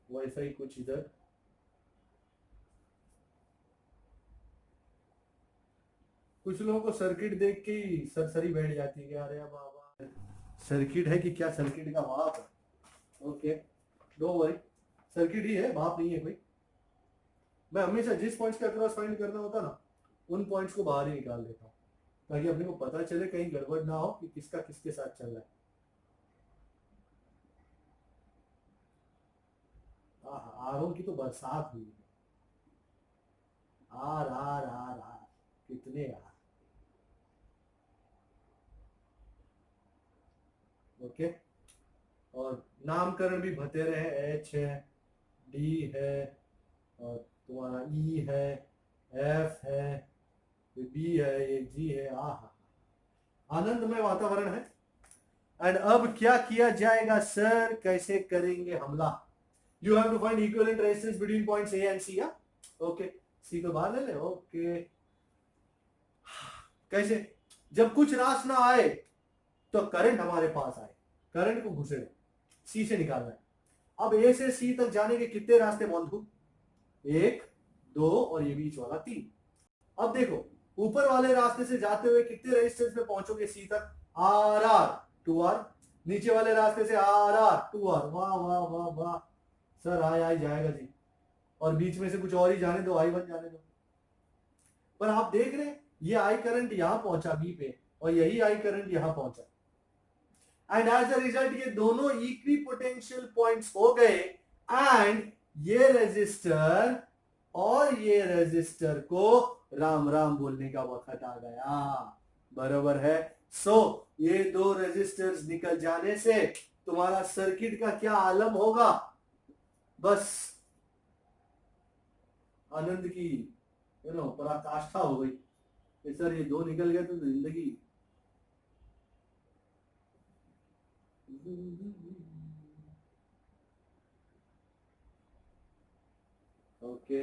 A: वाईफाई कुछ इधर, कुछ लोगों को सर्किट देख के ही सरसरी बैठ जाती है कि अरे बाबा सर्किट है कि क्या, सर्किट का बाप है। ओके, डोंट वरी, सर्किट ही है, बाप नहीं है कोई। मैं हमेशा जिस पॉइंट्स का क्रॉस फाइंड करना होता ना, उन पॉइंट्स को बाहर ही निकाल देता हूँ, ताकि अपने को पता चले कहीं गड़बड़ ना हो कि किसका किसके साथ चल रहा है। आरों की तो बरसात हुई है, आर आर आर आर, कितने आर। ओके, और नामकरण भी भतेरे हैं, एच है, डी है, और तुम्हारा ई है, एफ है, बी है, ये जी है। आनंदमय वातावरण है। एंड अब क्या किया जाएगा सर, कैसे करेंगे हमला? You have to find equivalent resistance between points A and C. Okay, C को बाहर ले ले। ओके, कैसे? जब कुछ रास ना आए तो करंट हमारे पास आए, करंट को घुसे सी से निकालना है। अब ए से सी तक जाने के कितने रास्ते बंधु? 1, 2 और ये बीच वाला 3। अब देखो, ऊपर वाले रास्ते से जाते हुए कितने रेजिस्टेंस में पहुंचोगे सी तक? R R 2R। नीचे वाले रास्ते से आर आर 2R। वाह वाह वाह वाह सर, आई जाएगा जी। और बीच में से कुछ और ही जाने दो, आई बन जाने दो। पर आप देख रहे हैं, ये आई करंट यहां पहुंचा बी पे, और यही आई करंट यहां पहुंचा, एंड एज अ रिजल्ट ये दोनों इक्वी पोटेंशियल पॉइंट्स हो गए, एंड ये रेजिस्टर और ये रेजिस्टर को राम राम बोलने का वक्त आ गया। बराबर है। सो ये दो रेजिस्टर्स निकल जाने से तुम्हारा सर्किट का क्या आलम होगा? बस आनंद की पराकाष्ठा हो गई। सर ये दो निकल गए तो जिंदगी ओके,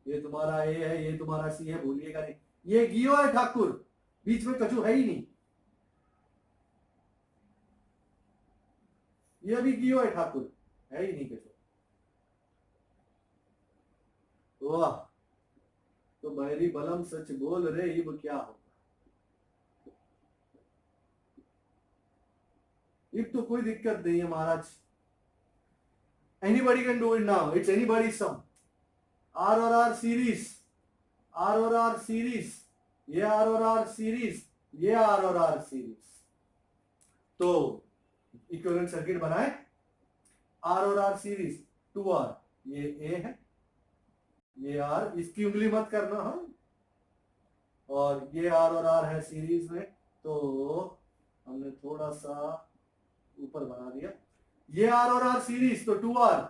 A: ये तुम्हारा ए है, ये तुम्हारा सी है, भूलिएगा नहीं। ये गियो है ठाकुर, बीच में कछु है ही नहीं। ये भी गियो है ठाकुर, है ही नहीं कछु। वाह, तो बहरी बलम सच बोल रे, ये क्या हो। अब तो कोई दिक्कत नहीं है महाराज। Anybody can do it now, it's anybody sum. R और आर सीरीज, आर और आर सीरीज, ये आर और आर सीरीज, ये आर और आर सीरीज। तो इक्विवेलेंट सर्किट बनाए, आर और आर सीरीज, 2R, ये ए है, ये आर, इसकी उंगली मत करना हम, और ये आर और आर है सीरीज में, तो हमने थोड़ा सा ऊपर बना दिया। ये आर और आर सीरीज तो 2R,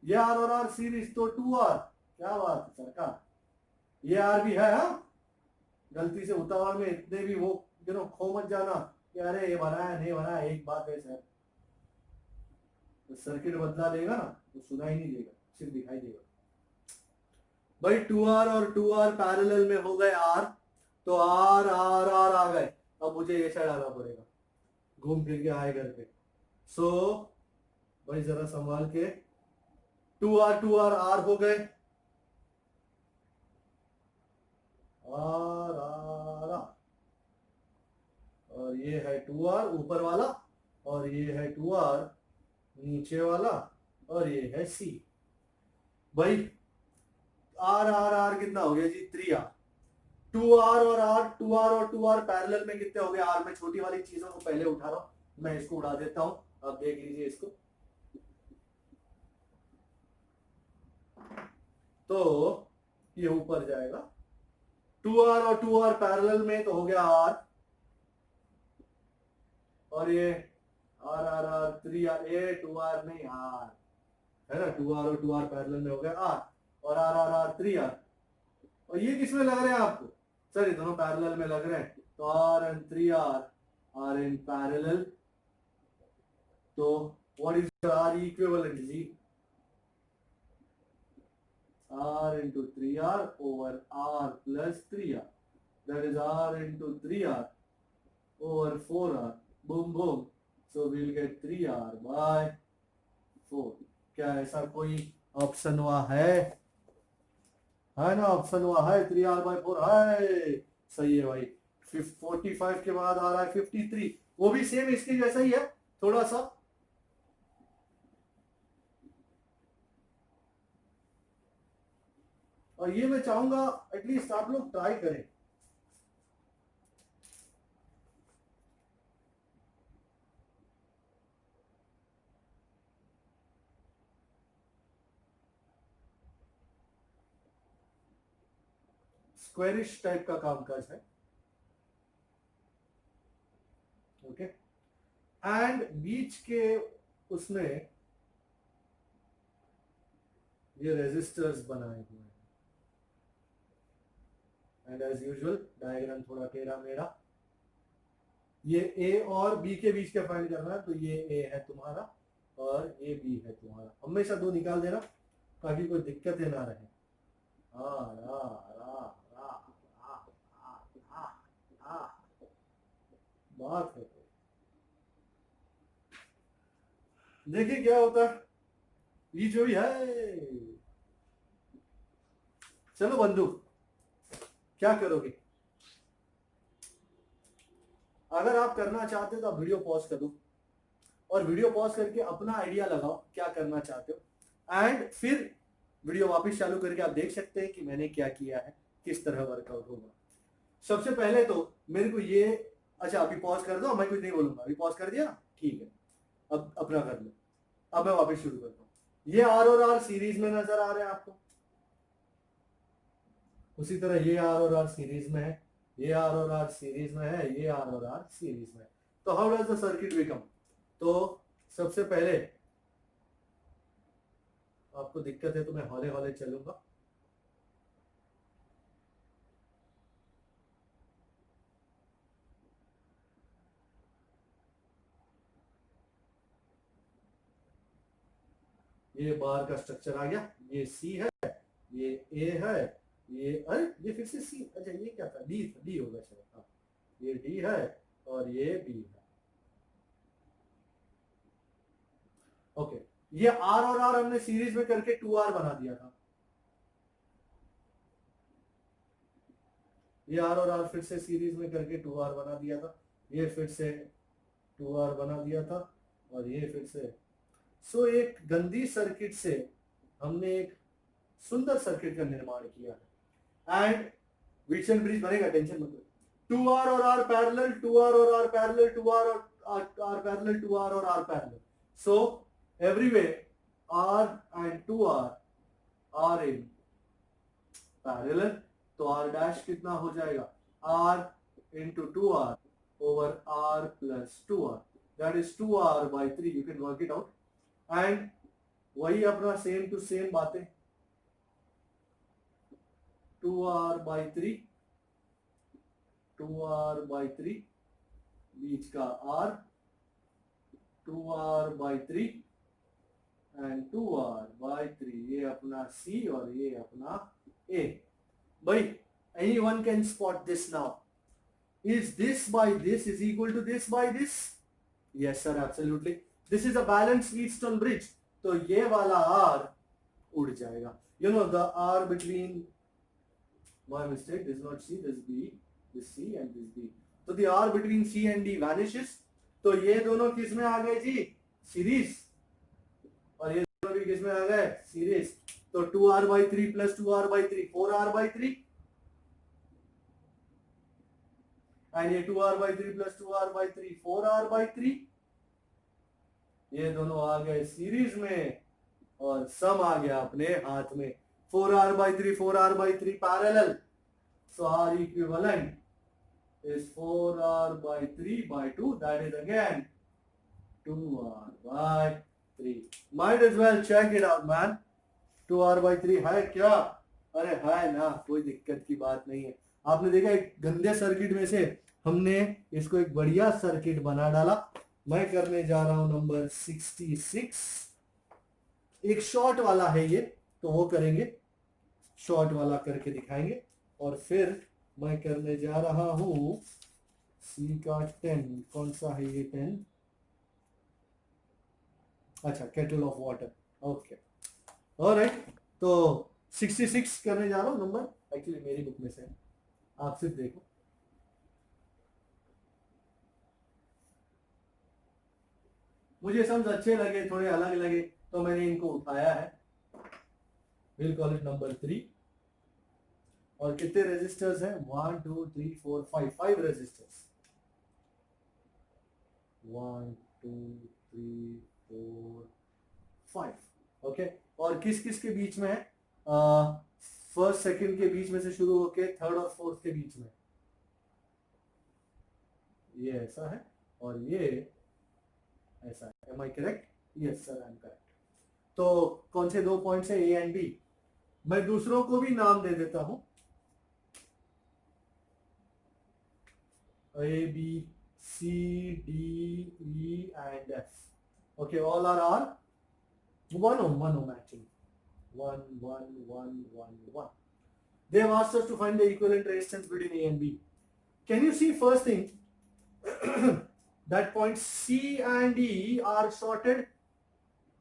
A: ये आर और आर सीरीज तो 2R। क्या बात है सरकार, ये आर भी है। हाँ, गलती से उतावल में इतने भी वो खो मत जाना कि अरे ये बनाया नहीं बनाया, एक बात है सर, तो सर्किट बदला देगा ना तो सुनाई नहीं देगा, सिर्फ दिखाई देगा। भाई 2R और 2R पैरेलल में हो गए R, तो R R R आ गए। अब मुझे ये साइड आना पड़ेगा, घूम फिर के आए घर पे। सो भाई जरा संभाल के, 2R 2R R हो गए, R R R, और ये है 2R ऊपर वाला, और ये है 2R नीचे वाला, और ये है C। भाई R R R कितना हो गया जी, 3R। 2R और R, 2R और 2R पैरेलल में कितने हो गए R में। छोटी वाली चीजों को पहले उठा रहा हूं, मैं इसको उड़ा देता हूं, आप देख लीजिए इसको। तो ये ऊपर जाएगा, 2R और 2R पैरेलल में तो हो गया R, और ये R R R 3R, ए 2R नहीं R है ना, 2R और 2R पैरेलल में हो गया R, और R R R 3R। और ये किसमें लग रहे हैं आपको, सर ये दोनों पैरेलल में लग रहे हैं, तो R and 3R are in parallel। तो what is your R equivalent ji, R into 3R over R plus 3R, that is R into 3R over 4R, boom boom, so we'll get 3R by 4। क्या ऐसा कोई option हुआ है ना, option हुआ है, 3R by 4 है, सही है भाई। 45 के बाद आ रहा है 53, वो भी सेम इसके जैसा ही है थोड़ा सा। और ये मैं चाहूंगा एटलीस्ट आप लोग ट्राई करें। स्क्वेरिश टाइप का कामकाज है, ओके। एंड बीच के उसमें ये रेजिस्टर्स बनाए हुए हैं, एंड एज यूजुअल डायग्राम थोड़ा टेढ़ा मेढ़ा। ये ए और बी के बीच का फाइंड करना है, तो ये ए है तुम्हारा और ये बी है तुम्हारा। हमेशा दो निकाल देना ताकि कोई दिक्कत ना रहे। बात है, देखिए क्या होता है, ये जो भी है। चलो बंधु, क्या करोगे, अगर आप करना चाहते हो तो आप वीडियो पॉज कर दो, और वीडियो पॉज करके अपना आइडिया लगाओ क्या करना चाहते हो, एंड फिर वीडियो वापस चालू करके आप देख सकते हैं कि मैंने क्या किया है, किस तरह वर्कआउट होगा। सबसे पहले तो मेरे को ये, अच्छा अभी पॉज कर दो, मैं कुछ नहीं बोलूंगा, अभी पॉज कर दिया, ठीक है, अब अपना कर लो। अब मैं वापस शुरू करता हूँ। ये आर और आर सीरीज में नजर आ रहे हैं आपको, उसी तरह ये आर और आर सीरीज में है, ये आर और आर सीरीज में है, ये आर और आर सीरीज में है। तो how does the circuit become, तो सबसे पहले आपको दिक्कत है तो मैं हौले हौले चलूंगा। ये बार का स्ट्रक्चर आ गया, ये सी है, ये ए है, ये अरे ये फिर से सी, अच्छा ये क्या था, डी होगा शायद, हाँ ये डी है और ये बी है। ओके, ये आर और आर हमने सीरीज में करके 2r बना दिया था, ये आर और आर फिर से सीरीज में करके 2r बना दिया था, ये फिर से 2r बना दिया था, और ये फिर से। सो एक गंदी सर्किट से हमने एक सुंदर सर्किट का निर्माण किया है। एंड विल्सन ब्रिज बनेगा, टेंशन मत लो। 2r और r पैरेलल, 2r और r पैरेलल, 2r और r पैरेलल, 2r और r parallel. So everywhere r and 2r are in parallel, तो r डैश कितना हो जाएगा, r into 2r over r plus 2r, that is 2r by 3, you can work it out। and वही अपना same to same बातें, 2r by 3, 2r by 3, बीच का r, 2r by 3 and 2r by 3, ये अपना c और ये अपना a। भाई anyone can spot this now, is this by this is equal to this by this? Yes sir, absolutely, this is a balanced Wheatstone bridge, तो ये वाला r उड़ जाएगा, you know the r between, my mistake, this is not c, this b, this c and this b, so the r between c and d vanishes, तो ये दोनों किस में आ गए जी, सीरीज, और ये दोनों भी किस में आ गए, सीरीज, तो 2r by 3 plus 2r by 3 4r by 3, and ये 2r by 3 plus 2r by 3 4r by 3, ये दोनों आ गए सीरीज में और सम आ गया अपने हाथ में, 4r by 3 4r by 3 parallel, so r equivalent is 4r by 3 by 2, that is again 2r by 3, might as well check it out man, 2r by 3 है क्या, अरे है ना, कोई दिक्कत की बात नहीं है। आपने देखा एक गंदे सर्किट में से हमने इसको एक बढ़िया सर्किट बना डाला। मैं करने जा रहा हूं नंबर 66, एक शॉर्ट वाला है ये, तो वो करेंगे, शॉर्ट वाला करके दिखाएंगे, और फिर मैं करने जा रहा हूं सी का 10, कौन सा है ये 10, अच्छा kettle of water, okay alright, तो 66 करने जा रहा हूं नंबर, एक्चुअली मेरी बुक में से, आप सिर्फ देखो, मुझे समझ अच्छे लगे, थोड़े अलग लगे, तो मैंने इनको उठाया है, विल कॉल इट नंबर 3, और कितने रेजिस्टर्स हैं, 1 2 3 4 5, 5 रेजिस्टर्स, 1 2 3 4 5, ओके, और किस किस के बीच में है, फर्स्ट सेकंड के बीच में से शुरू होके थर्ड और फोर्थ के बीच में, ये ऐसा है और ये ऐसा है, am I correct, yes sir I am correct. तो कौन से दो पॉइंट्स है, ए एंड बी, मैं दूसरों को भी नाम दे देता हूं, A B C D E and F, okay, all are 1 ohm actually, 1 1 1 1 1, they have asked us to find the equivalent resistance between A and B. Can you see first thing that point C and E are shorted,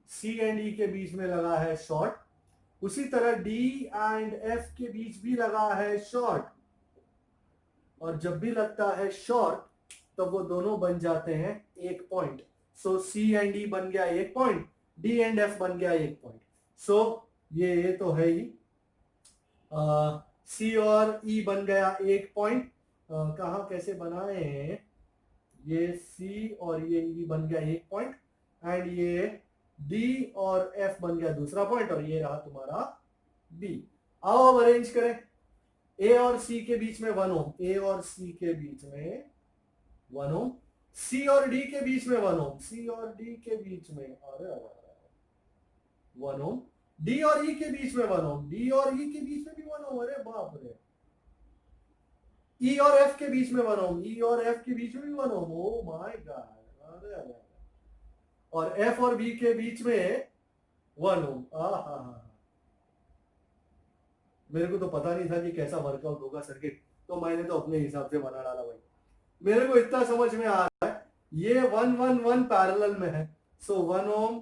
A: C and E के बीच में लगा है short, उसी तरह D and F के बीच भी लगा है शॉर्ट, और जब भी लगता है शॉर्ट तो वो दोनों बन जाते हैं एक point, so C and E बन गया एक पॉइंट, D एंड F बन गया एक पॉइंट, सो ये तो है ही, C और E बन गया एक पॉइंट, कहाँ कैसे बनाए हैं, ये C और ये E बन गया एक पॉइंट, एंड ये D और F बन गया दूसरा पॉइंट, और ये रहा तुम्हारा B। आओ अब अरेंज करें, A और C के बीच में 1 ohm, A और C के बीच में 1 ohm, C और D के बीच में 1 ohm, C और D के बीच में, अरे 1 ohm, D और E के बीच में 1 ohm, D और E के बीच में भी 1 ohm, अरे बाप रे, E और F के बीच में 1 ohm, E और F के बीच में भी 1 ohm, ओ माय गॉड, अरे और F और B के बीच में 1 ओम। हाँ, मेरे को तो पता नहीं था कि कैसा वर्कआउट होगा सर्किट, तो मैंने तो अपने हिसाब से बना डाला भाई। मेरे को इतना समझ में आ रहा है, ये 1 1 1 पैरेलल में है, so 1 ohm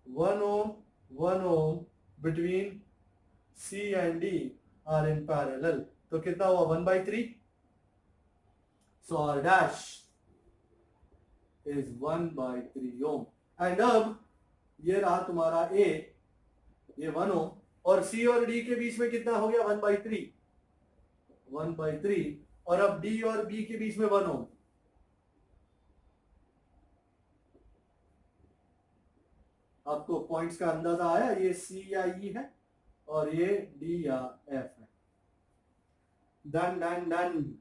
A: 1 ohm 1 ohm between C and D are in parallel. तो कितना हुआ 1/3, so R dash is 1/3 ohm. And अब ये रहा तुम्हारा ए, ये 1 ओम, और सी और डी के बीच में कितना हो गया 1/3, और अब डी और बी के बीच में 1 ओम। आपको पॉइंट्स का अंदाजा आया, ये सी या ई है और ये डी या एफ है। Done done done.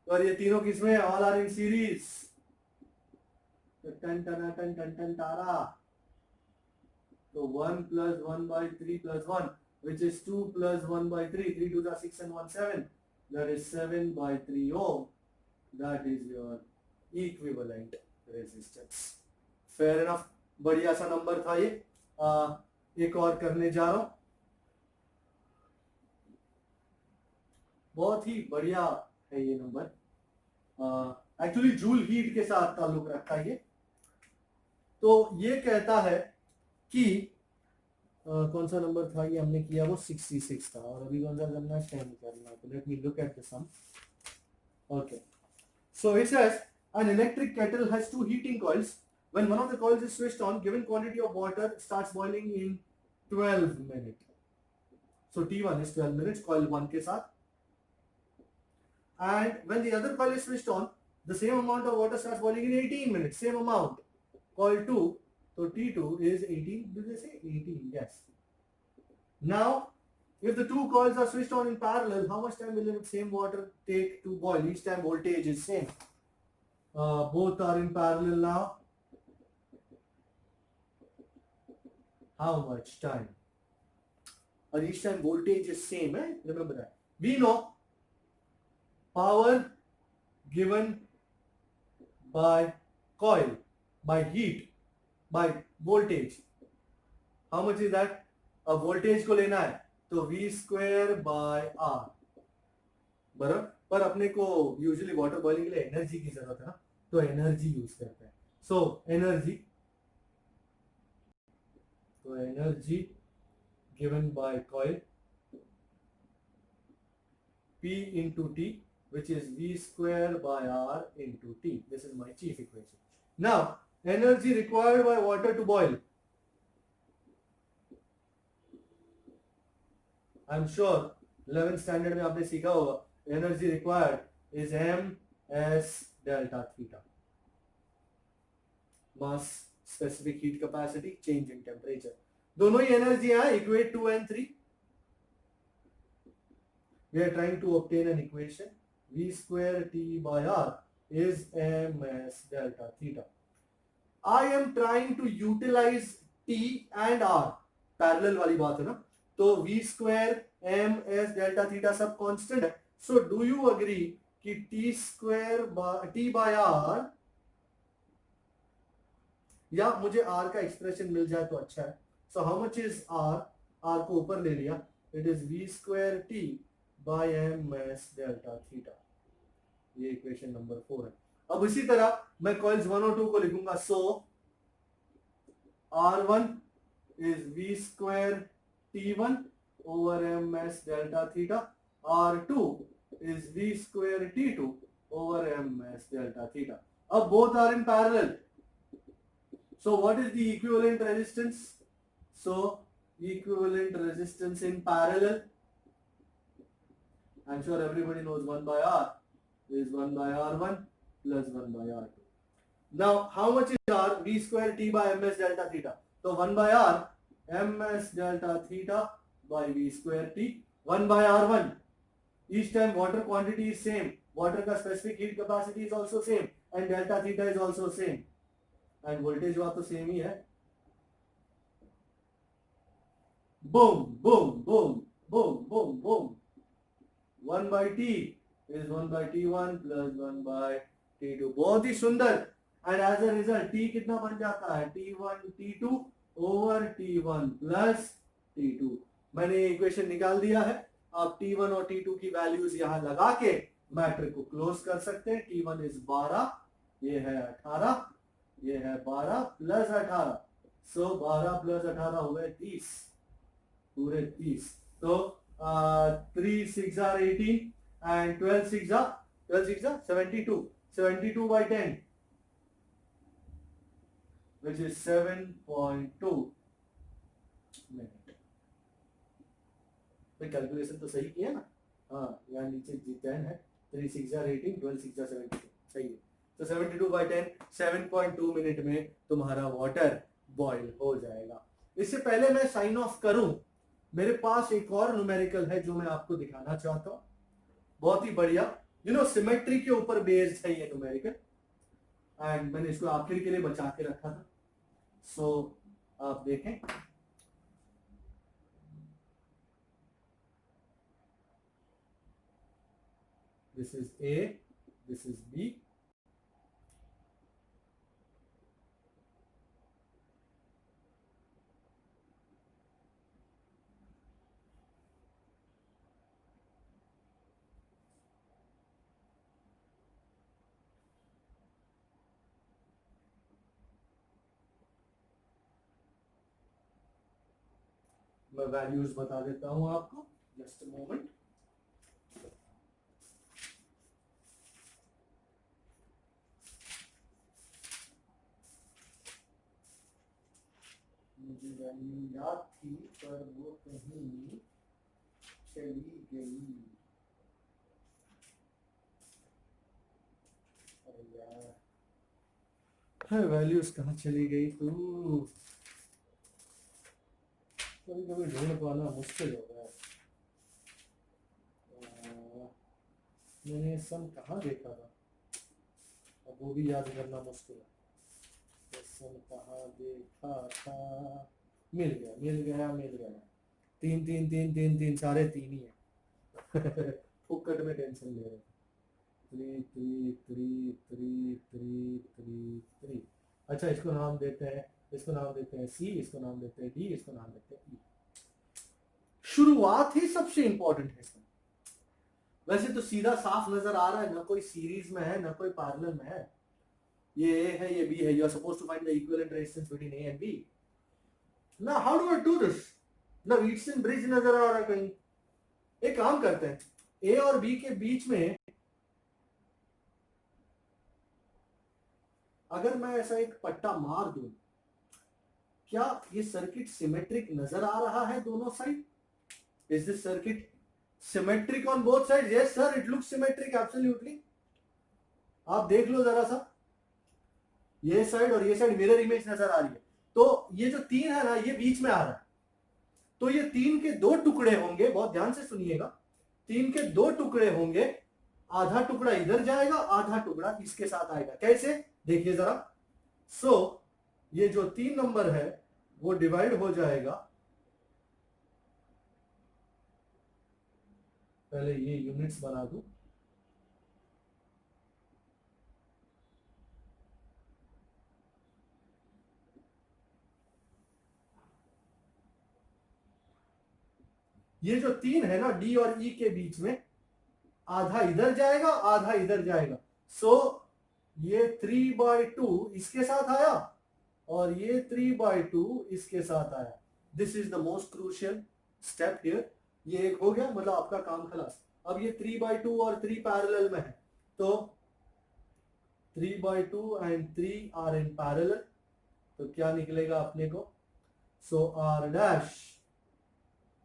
A: और ये तीनों किसमें, ऑल आर इन सीरीज। टन टन टन टन टन तारा। तो 1 + 1/3 + 1 which is 2 + 1/3, 3 2 6 and 1 7, that is 7/3 ohm. That is your equivalent resistance. Fair enough. बढ़िया सा नंबर था ये। एक और करने जा रहा हूं, बहुत ही बढ़िया है ये नंबर। एक्चुअली जूल हीट के साथ ताल्लुक रखता है ये। तो ये कहता है कि कौन सा नंबर था ये हमने किया, वो 66 था, और अभी कौन सा करना है, 10 करना है। तो let me look at the sum. Okay, so it says an electric kettle has 2 heating coils. When one of the coils is switched on, given quantity of water starts boiling in 12 minutes. So T1 is 12 minutes coil 1 के साथ, and when the other coil is switched on, the same amount of water starts boiling in 18 minutes, same amount. Coil 2, so T2 is 18. Did they say 18? Yes. Now, if the two coils are switched on in parallel, how much time will the same water take to boil? Each time voltage is same. Both are in parallel now. How much time? And each time voltage is same, eh? Remember that. We know power given by coil, by heat, by voltage. How much is that? अब voltage को लेना है तो V²/R, बराबर। पर अपने को usually water boiling के लिए एनर्जी की जरूरत है ना, तो एनर्जी यूज करते हैं। सो एनर्जी, तो energy given by coil P into T, which is V²/R into T. This is my chief equation. Now, energy required by water to boil. I'm sure 11th standard में आपने सीखा होगा, energy required is ms delta theta. Mass, specific heat capacity, change in temperature. दोनों ही energy है, equate 2 and 3. We are trying to obtain an equation. V²T/R is ms delta theta. I am trying to utilize T and R. Parallel वाली बात है ना, तो V² ms delta theta सब constant है। So do you agree कि T/R, या मुझे R का एक्सप्रेशन मिल जाए तो अच्छा है। So how much is R? R को ऊपर ले लिया, it is V²T/ms delta theta। ये इक्वेशन नंबर 4 है। अब इसी तरह मैं कॉइल्स 1 और 2 को लिखूंगा। सो R1 is V²T1 over ms delta theta. R2 is V²T2 over ms delta theta. अब both are in parallel. So what is the equivalent resistance? So equivalent resistance in parallel, I'm sure everybody knows 1/R is 1/R1 plus 1/R2. Now how much is R? V²T/ms delta theta. So 1/R ms delta theta by V²T, 1/R1. Each time water quantity is same, water का specific heat capacity is also same, and delta theta is also same, and voltage बात तो same ही है। Boom, boom, boom, boom, boom, boom. 1/T is 1/T1 plus 1/T2. बहुत ही सुंदर। And as a result, T कितना बन जाता है? T1 T2 over T1 plus T2। मैंने इक्वेशन निकाल दिया है। आप T1 और T2 की वैल्यूज यहां लगा के मैट्रिक्स को क्लोज कर सकते हैं। T1 इज 12, ये है 18, ये है 12 प्लस 18, सो 12 प्लस 18 हो गए 30, पूरे 30। तो 3 6 are 18 and 12 6 are 72, 72 by 10 which is 7.2 minute. भाई कैलकुलेशन तो सही किया ना? हाँ, यहाँ नीचे 10 है, 3 6 are 18, 12 6 are 72, सही है। तो 72 by 10 7.2 मिनट में तुम्हारा वाटर बॉईल हो जाएगा। इससे पहले मैं साइन ऑफ करूं, मेरे पास एक और न्यूमेरिकल है जो मैं आपको दिखाना चाहता हूं, बहुत ही बढ़िया। सिमेट्री के ऊपर बेस्ड है ये न्यूमेरिकल, एंड मैंने इसको आखिर के लिए बचा के रखा था। सो आप देखें, this is A, this is B, मैं वैल्यूज बता देता हूं आपको, जस्ट अ मोमेंट। मुझे वैल्यू याद थी पर वो कहीं चली गई। अरे यार, वैल्यूज कहाँ चली गई? तू कभी कभी ढूंढ पाना मुश्किल हो गया है। मैंने सम कहाँ देखा था, अब वो भी याद करना मुश्किल है। सम कहाँ देखा था? मिल गया, मिल गया, मिल गया। 3 3 3 3 3, सारे 3 ही है। फुकट में टेंशन ले रहे हैं। 3 3 3 3 3 3 3। अच्छा, इसको नाम देते हैं, इसको नाम देते हैं सी, इसको नाम देते हैं डी, इसको नाम देते हैं ई। शुरुआत ही सबसे इंपॉर्टेंट है इसमें। वैसे तो सीधा साफ नजर आ रहा है, ना कोई सीरीज में है ना कोई पैरेलल में है। ये ए है, ये बी है। You are supposed to find the equivalent resistance between A and B. ना how do I do this? ना व्हीटसन ब्रिज नजर आ रहा है कहीं। एक काम करते हैं, ए और बी के बीच में अगर मैं ऐसा एक पट्टा मार दूं, क्या ये सर्किट सिमेट्रिक नजर आ रहा है दोनों side? Is this circuit symmetric on both side? Yes sir, it looks symmetric, absolutely. आप देख लो जरा सा, ये साइड और ये साइड मिरर इमेज नजर आ रही है। तो ये जो 3 है ना, ये बीच में आ रहा है। तो ये 3 के 2 टुकड़े होंगे, बहुत ध्यान से सुनिएगा। 3 के 2 टुकड़े होंगे, आधा टुकड़ा इधर जाएगा, आधा टुकड़ा इसके साथ आएगा। कैसे? देखिए जरा। सो ये जो 3 नंबर है वो डिवाइड हो जाएगा, पहले ये यूनिट्स बना दूं। ये जो 3 है ना, डी और ई के बीच में, आधा इधर जाएगा, आधा इधर जाएगा। सो ये 3/2 इसके साथ आया और ये 3/2 इसके साथ आया। This is the most crucial step here. ये एक हो गया, मतलब आपका काम खलास। अब ये 3/2 और 3 पैरेलल में है, तो 3/2 एंड 3 आर इन पैरेलल। तो क्या निकलेगा अपने को? सो R dash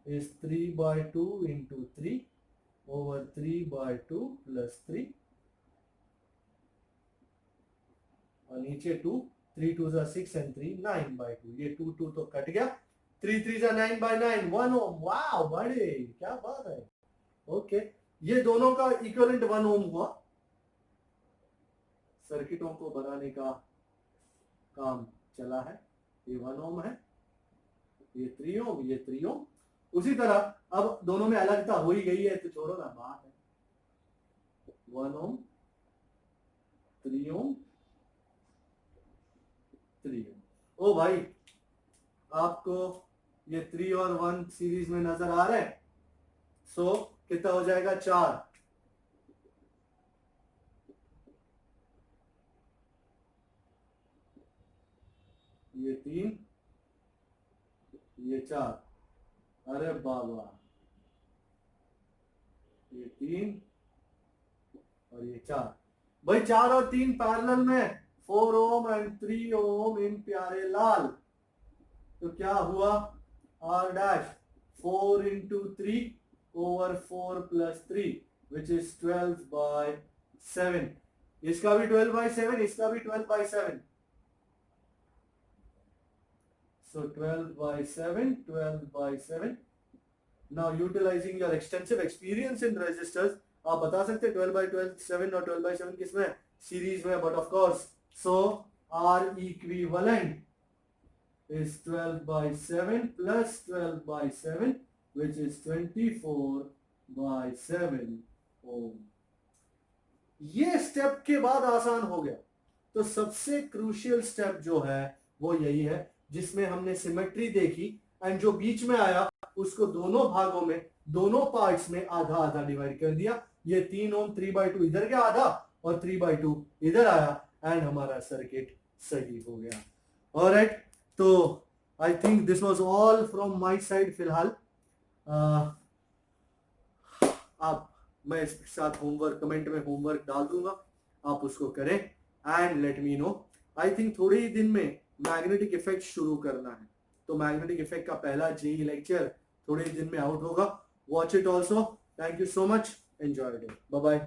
A: is 3/2 into 3 over 3/2 plus 3, और नीचे 2, 3 2s are 6 and 3 9/2। ये 2 2 तो कट गया, 3 3s are 9/9, 1 ओम। वाओ बड़े, क्या बात है। ओके, ये दोनों का इक्विवेलेंट 1 ओम हुआ। सर्किटों को बनाने का काम चला है। ये 1 ओम है, ये 3 ओम, ये 3 ओम। उसी तरह अब दोनों में अलगता हो ही गई है, तो छोड़ो ना, बात है। 1 ओम, 3 ओम, 3 ओम। ओ भाई, आपको ये 3 और 1 सीरीज में नजर आ रहे हैं। सो कितना हो जाएगा 4, ये 3, ये 4, अरे बाबा, ये 3 और ये 4, भाई 4 और 3 पैरेलल में, 4 ओम एंड 3 ओम इन प्यारे लाल। तो क्या हुआ, R dash 4 into 3 over 4 plus 3 which is 12/7। इसका भी 12/7, इसका भी 12/7। So 12/7, 12/7। Now utilizing your extensive experience in resistors, आप बता सकते हैं 12/7 और 12/7 किसमें, सीरीज में, but of course so R equivalent is 12/7 plus 12/7 which is 24/7 ohm। ये स्टेप के बाद आसान हो गया। तो सबसे क्रूशियल स्टेप जो है वो यही है जिसमें हमने सिमेट्री देखी एंड जो बीच में आया उसको दोनों भागों में, दोनों पार्ट्स में आधा आधा डिवाइड कर दिया। ये 3 ओम 3/2 इधर गया आधा और 3/2 इधर आया एंड हमारा सर्किट सही हो गया। ऑलराइट, तो I think this was all from my side फिलहाल। आप, मैं इसके साथ होमवर्क, कमेंट में होमवर्क डाल दूंगा, आप उसको करें and let me know. I think थोड़े ही दिन में मैग्नेटिक इफेक्ट शुरू करना है, तो मैग्नेटिक इफेक्ट का पहला जेई लेक्चर थोड़े ही दिन में आउट होगा। Watch it also. Thank you so much, enjoy it, bye bye.